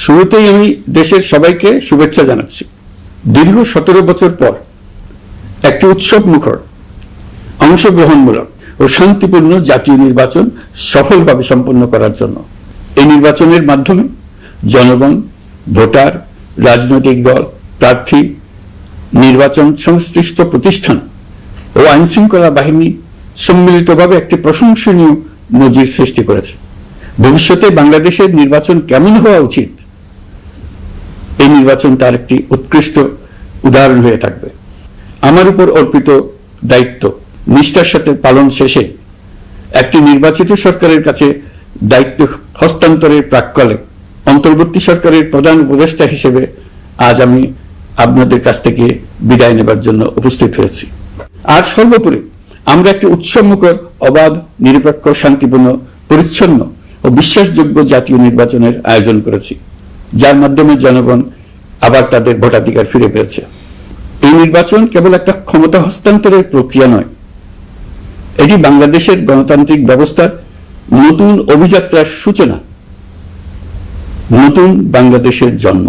শুরুতেই আমি দেশের সবাইকে শুভেচ্ছা জানাচ্ছি। দীর্ঘ 17 বছর পর একটি উৎসব মুখর, অংশগ্রহণমূলক ও শান্তিপূর্ণ জাতীয় নির্বাচন সফলভাবে সম্পন্ন করার জন্য এই নির্বাচনের মাধ্যমে জনগণ, ভোটার, রাজনৈতিক দল, প্রার্থী, নির্বাচন সংশ্লিষ্ট প্রতিষ্ঠান ও আইনশৃঙ্খলা বাহিনী সম্মিলিতভাবে একটি প্রশংসনীয় নজির সৃষ্টি করেছে। ভবিষ্যতে বাংলাদেশের নির্বাচন কেমন হওয়া উচিত, এই নির্বাচন তার একটি উৎকৃষ্ট উদাহরণ হয়ে থাকবে। আমার উপর অর্পিত দায়িত্ব নিষ্ঠার সাথে পালন শেষে একটি নির্বাচিত সরকারের কাছে দায়িত্ব হস্তান্তরের প্রাক্কালে অন্তর্বর্তী সরকারের প্রধান উপদেষ্টা হিসেবে আজ আমি আপনাদের কাছ থেকে বিদায় নেবার জন্য উপস্থিত হয়েছি। আর সর্বোপরি আমরা একটি উৎসবমুখর, অবাধ, নিরপেক্ষ, শান্তিপূর্ণ, পরিচ্ছন্ন ও বিশ্বাসযোগ্য জাতীয় নির্বাচনের আয়োজন করেছি, যার মাধ্যমে জনগণ আবার তাদের ভোটাধিকার ফিরে পেয়েছে। এই নির্বাচন কেবল একটা ক্ষমতা হস্তান্তরের প্রক্রিয়া নয়, এটি বাংলাদেশের গণতান্ত্রিক ব্যবস্থার নতুন অভিযাত্রার সূচনা, নতুন বাংলাদেশের জন্ম।